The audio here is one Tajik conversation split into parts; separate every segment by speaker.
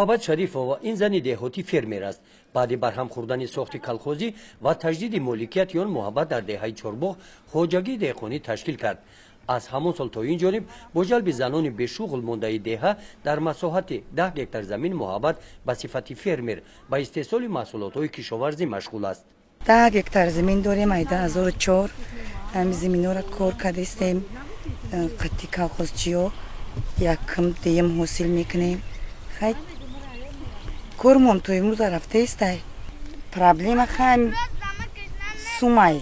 Speaker 1: محبت شریفова این زن دهاتی فرمر است. بعد برهم خوردن ساخت کلخوزی و تجدید مالکیت آن محبت در دهه چهارباغ خوجگی دهقانی تشکیل کرد. از همان سال تا این جانب با جلب زنان به شغل مانده دهه در مساحت 10 هکتار زمین محبت به صفت فرمر به استحصال محصولات کشاورزی مشغول است.
Speaker 2: 10 هکتار زمین داریم. از 2004 همین زمین را کار کردیم. قطعی کلخوزچی‌ها یکم دیم حاصل میکنیم. خیلی کارمون توی امروز رفته است. پرابلم خیلی سومای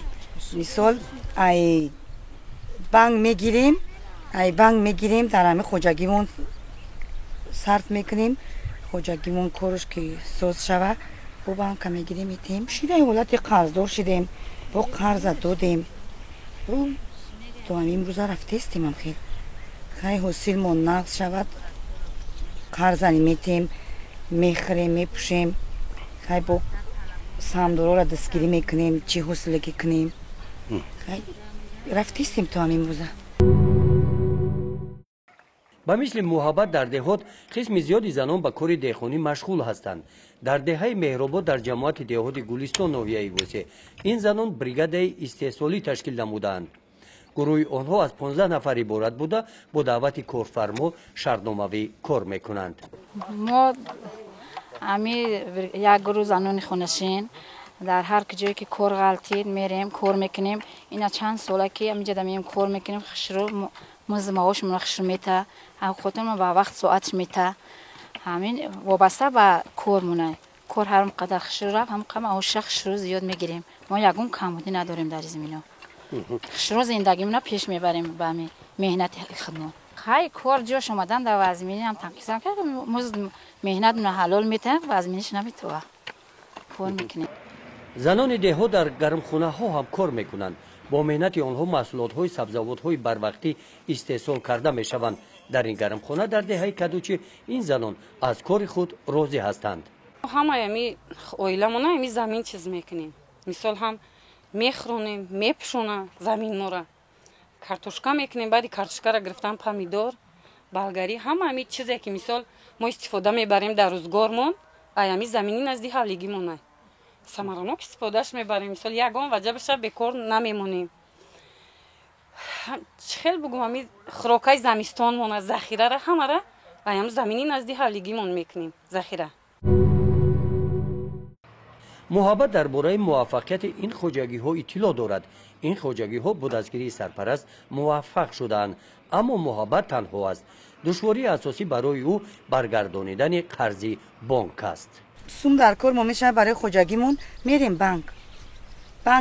Speaker 2: مثال ای بانک میگیریم در همه خوجگیمون صرف میکنیم. خوجگیمون کارش که سوز شود با بانک میگیریم میتیم شیده حالت قرضدار شدیم با قرض دادیم. تو همین روزا رفته استیم هم خیلی حاصلمون نقص شود قرض میتیم میخریم میپوشیم. خیلی با سامدارا را دستگیری میکنیم چی حاصلگی کنیم. خیلی رفته استیم تو همین روزا.
Speaker 1: به مثل محبت در دهات قسم زیادی زنان به کار دهقانی مشغول هستند. در دهه مهرآباد در جماعت دهات گلستان ناحیه وسه این زنان بریگاد استحصالی تشکیل نمودند. گروه آنها از 15 نفر عبارت بوده با دعوت کارفرما شرطنامه‌ای کار میکنند.
Speaker 3: ما یک گروه زنان خونشین در هر جایی که کار غلطید میریم کار میکنیم. اینا چند ساله که همینجا داریم کار میکنیم. خشرو مزد معاش من خشرو میته هم خاطر ما به وقت ساعت میته همین وابسته به کار مونه. کار هر قدر خشرو رفت هم قم اوش خشرو زیاد میگیریم. ما یگون کمبودی نداریم در زمینا. خشرو زندگیمون پیش میبریم با همین مهنت خودمون. خیلی کار جاش اومدن در وزمینی هم تنقیزم که مزد مهنت من حلال میته وزمینیش نمیتوه کار میکنیم.
Speaker 1: زنان دهات در گرمخانه ها هم کار میکنند. با مهنت آنها محصولات های سبزیجات های بروقتی استحصال کرده میشوند. در این گرمخانه در دهه کدوچی این زنان از کار خود راضی هستند.
Speaker 4: همه می اویلمون همی زمین چیز میکنیم. مثال هم میخرونیم میپشونیم زمین ما را کارتوشکا میکنیم. بعد کارتوشکا را گرفتن پامیدور بلگاری همه چیزی که مثال ما استفاده میبریم در روزگارمون ایامی زمینی نزدی حالیگیمونه ثمرانک استفادهش میبریم. مثال یگان وجه بشه بکار نمیمونیم. خیلی بگم همی خوراکای زمستانمون ذخیره را همه را ایام زمینی نزدی حالیگیمون میکنیم ذخیره.
Speaker 1: محبت درباره موفقیت این خوجگی ها اطلاع دارد. این خوجگی ها با دستگیری سرپرست موفق شدند اما محبت تنها است. دشواری اساسی برای او برگردانیدن قرضی بانک است.
Speaker 2: سوم در کار ما میشه برای خوجگیمون میریم بانک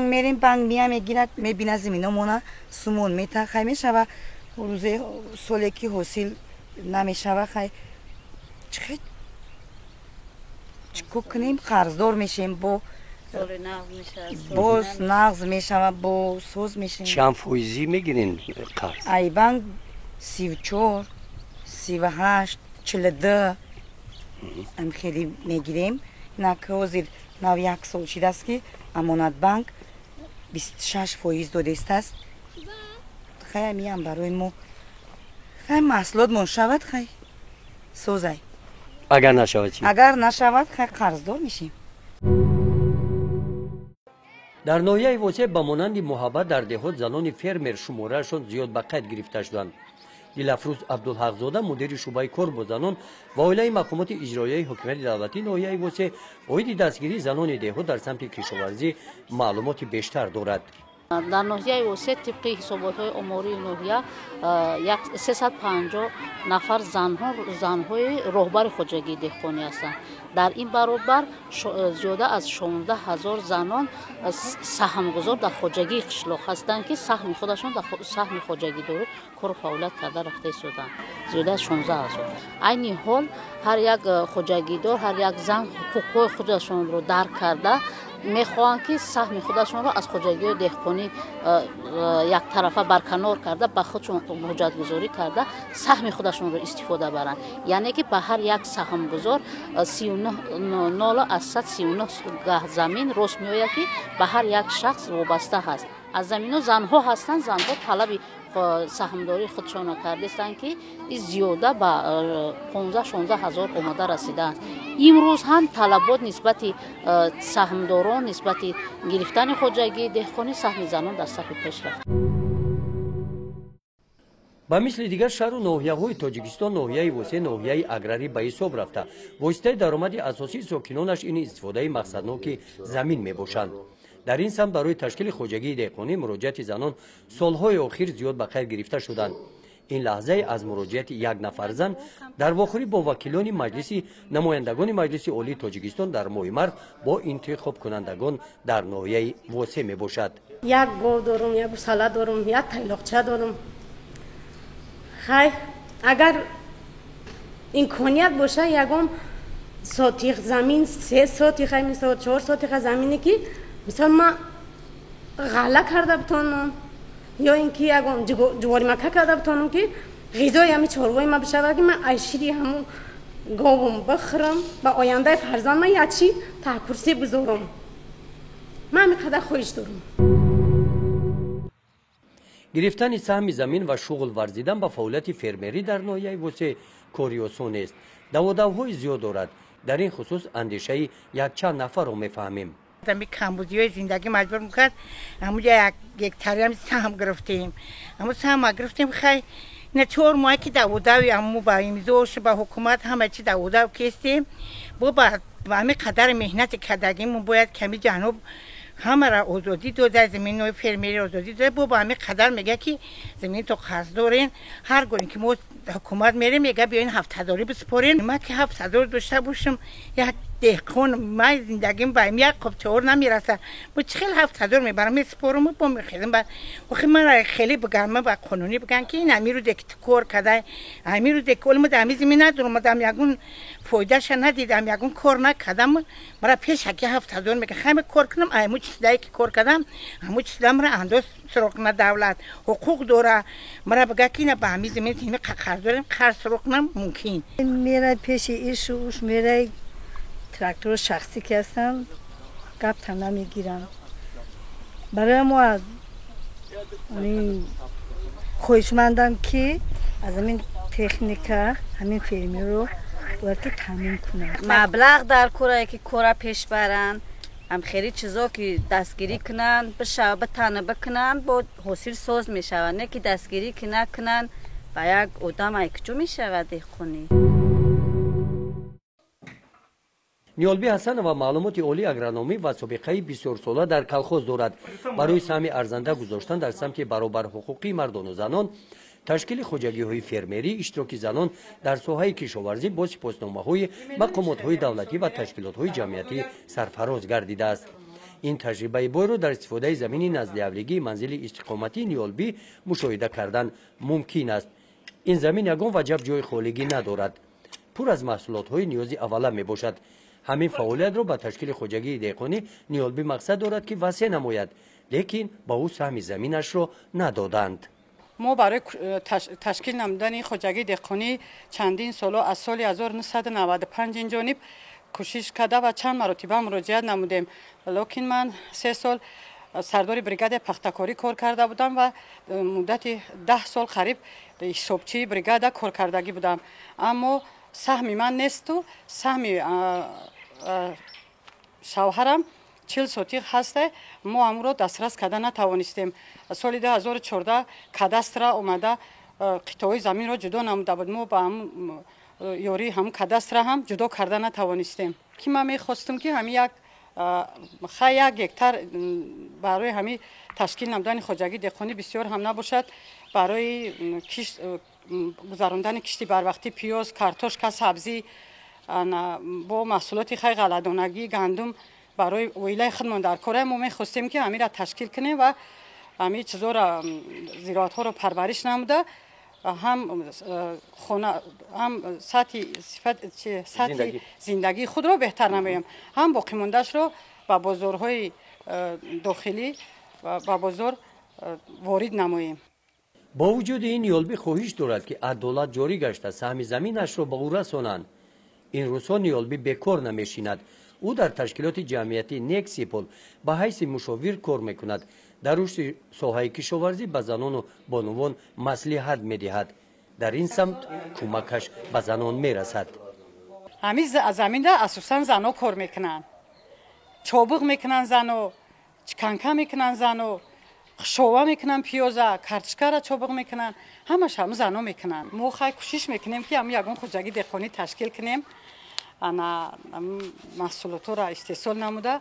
Speaker 2: میریم بانک میگیرد میبینه زمینمون سومون میته خیلی میشه روزه سالی که حاصل نمیشه خیلی چکو کنیم قرضدار میشیم با باز نقض میشه با سوز میشیم.
Speaker 1: چند فایزی میگیرین قرض؟
Speaker 2: ای بانک 34 38 42 هم خیلی میگیریم. نکه وزیر نو یک سال شده است که امانت بانک 26 فایز داده است. خیلی هم برای ما خیلی محصولات من شود خیلی سوزه.
Speaker 1: اگر نشود چی؟
Speaker 2: اگر نشود خیلی قرضدار میشیم.
Speaker 1: در ناحیه وسه به مانند محبت در دهات زنان فرمر شمارهشان زیاد به قید گرفته شدند. دلافروز عبدالحقزاده مدیر شعبه کار با زنان و اعلای مقامات اجرایی حکومت دولتی ناحیه وسه اوید دستگیری زنان دهات در سمت کشاورزی معلومات بیشتر دارد.
Speaker 5: در ناحیه وسه طبق حسابات آماری ناحیه 350 نفر زنهای راهبر خوجگی دهقانی هستند. در این برابر زیاده از 16,000 زنان سهمگذار در خوجگی قشلاق هستند که سهم خودشان در سهم خوجگی داره کار فعالیت کرده رفته شدند. زیاده از 16,000. عین حال هر یک خوجگی دار هر یک زن حقوق خودشان رو درک کرده میخواهند که سهم خودشان را از خوجگی دهقانی یک طرفه برکنار کرده به خودشون حجت گذاری کرده سهم خودشان را استفاده برند. یعنی که به هر یک سهم گذار 39 از 139 گاه زمین راست میآید که به هر یک شخص وابسته هست. аз замино занҳо ҳастанд, занҳо талаби саҳмдории худшон кардастанд ки зиёда ба 15-16 ҳазор омада расидаанд. имрӯз ҳам талабот нисбати саҳмдорон нисбати гирифтани хоҷагии деҳқонӣ саҳми занон дар сафи пеш рафт.
Speaker 1: ба мисли дигар шаҳру ноҳияҳои тоҷикистон ноҳияи восеъ ноҳияи аграрӣ ба ҳисоб рафта воситаи даромади асосии сокинонаш ин истифодаи мақсадноки замин мебошанд. дар ин самт барои ташкили хоҷагии деҳқонӣ муроҷиати занон солҳои охир зиёд ба қайд гирифта шуданд. ин лаҳзае аз муроҷиати як нафар зан дар вохӯрӣ бо вакилони маҷлиси намояндагони маҷлиси олии тоҷикистон дар моҳи март бо интихобкунандагон дар ноҳияи восеъ мебошад.
Speaker 6: як гов дорум, як гусала дорум, як тайлоқча дорум. хай агар имконият боша ягон сотиқ замин 3 сотиқа мисол 4 сотиқа замине ки мисол ман ғалла карда битонам ё ин ки ягон ҷуворимака карда битонам ки ғизои ҳами чорвои ман бишавад ки ман айшири ҳамун говум бихӯрам ба ояндаи фарзанд ман якчи таҳкурсӣ бизорам. ман ҳамин қадар хоҳиш дорам.
Speaker 1: гирифтани саҳми замин ва шуғл варзидан ба фаъолияти фермерӣ дар ноҳияи восеъ кори осон нест. даводавҳои зиёд дорад. дар ин хусус андешаи якчанд нафарро мефаҳмем.
Speaker 2: می کمبودی زندگی مجبور میکرد همون یک گکتاری هم سهم گرفتیم اما سهم گرفتیم خیلی نه 4 ماه که داوداوی همو با امضاش با حکومت همه چی داوداو کردیم با همه قدر مهنت کردگیمون باید کمی جنوب همه را آزادی داده زمین نوع فرمری آزادی داده با همه قدر میگه که زمین تو قرض دارین هر گونه که ما حکومت میره میگه بیاین 7,000 بسپارین من که 7,000 داشته باشم یک دهقان من زندگیم با یک قب چهار نمیرسه با چخیل 7,000 میبرم میسپارم و با میخیلم بعد وقتی من خیلی بگم با قانونی بگن که این امیر رو دکت کار کرده امیر رو دکت اول مدامی زمین ندارم مدام یکون فایدهش ندیدم یکون کار نکردم مرا پیش که 7,000 میگه خیلی کار کنم امو چیزایی که کار کردم همو چیزا مرا انداز سراغ دولت حقوق داره مرا بگه که نه به همین زمین تیمی قرض داریم قرض سراغ ممکن
Speaker 7: میره پیش ایشوش میره تراکتور شخصی که هستن قبط هم نمیگیرن برای ما از خویشمندم که از همین تکنیکا همین فیلمی رو باید که تامین کنن
Speaker 8: مبلغ در کورایی که کورا پیش برن هم خیلی چیزا که دستگیری کنن به تنه بکنن با حاصل ساز میشون نه که دستگیری که نکنن با یک آدم ایکجو میشود دهقانی.
Speaker 1: ниёлбӣ ҳасанова маълумоти олии агрономӣ ва собиқаи бисёрсола дар калхоз дорад. барои саҳми арзанда гузоштан дар самти баробарҳуқуқии мардону занон ташкили хоҷагиҳои фермерӣ иштироки занон дар соҳаи кишоварзӣ бо сипосномаҳои мақомотҳои давлатӣ ва ташкилотҳои ҷамъиятӣ сарфароз гардидааст. ин таҷрибаи бойро дар истифодаи замини назлиавлигии манзили истиқоматии ниёлбӣ мушоҳида кардан мумкин аст. ин замин ягон ваҷаб ҷои холигӣ надорад. пур аз маҳсулотҳои ниёзи аввала мебошад. ҳамин фаъолиятро ба ташкили хоҷагии деҳқонӣ ниёлбӣ мақсад дорад ки васеъ намояд, лекин ба ӯ саҳми заминашро надоданд.
Speaker 9: мо барои ташкил намудани хоҷагии деҳқонӣ чандин соло аз соли 1995 инҷониб кӯшиш карда ва чанд маротиба муроҷиат намудем. лекин ман 3 сол сардори бригадаи пахтакорӣ кор карда будам ва муддати 10 сол қариб ҳисобчии бригада кор кардагӣ будам. аммо саҳми ман несту саҳми шавҳарам 40 сотиқ ҳасте мо амро дастрас карда натавонистем. соли 2014 кадастра омада қитои заминро ҷудо намуда буд. мо ба ёрии ҳам кадастра ҳам ҷудо карда натавонистем. ки ман мехостам ки ҳами як гектар барои ҳами ташкил намудани хоҷагии деҳқонӣ бисёр ҳам набошад. барои гузарондани кишти барвақтӣ пиёз, картошка, сабзӣ бо маҳсулоти хай ғалладонагӣ, гандум барои оилаи худмон дар кора мо мехостем ки ҳамира ташкил кунем ва ҳами чизора зироатҳоро парвариш намуда ҳам сатҳи зиндагии худро беҳтар намоем, ҳам боқимондашро ба бозорҳои дохилӣ ба бозор ворид намоем.
Speaker 1: бо вуҷуди ин ниёлбӣ хоҳиш дорад ки адолат ҷорӣ гашта саҳми заминашро ба ӯ расонанд. ин рӯзҳо ниёлбӣ бекор намешинад. او در تشکیلات جمعیتی نیک سیپول به حیث مشاور کار میکند. در رشد ساحه کشاورزی به زنان و بانوان مصلحت میدهد. در این سمت کمکش به زنان میرسد.
Speaker 9: همین زمین را اساسا زنها کار میکنن. چوبق میکنن زنها، چکنکا میکنن زنها، خشوه میکنن پیازه، کارتشکا را چوبق میکنن. همش هم زنها میکنن. ما خیلی کوشش میکنیم که هم یگان خوجگی دهقانی تشکیل کنیم. انا محصولات را استحصال نموده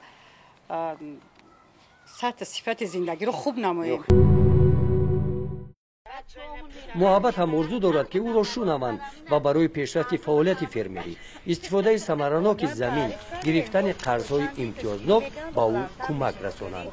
Speaker 9: سطح صفت زندگی رو خوب نماییم.
Speaker 1: محبت هم ارزو دارد که او را شنوند و برای پیشرفت فعالیت فرمری استفاده ثمرناک زمین گرفتن قرضهای امتیازناک با او کمک رسانند.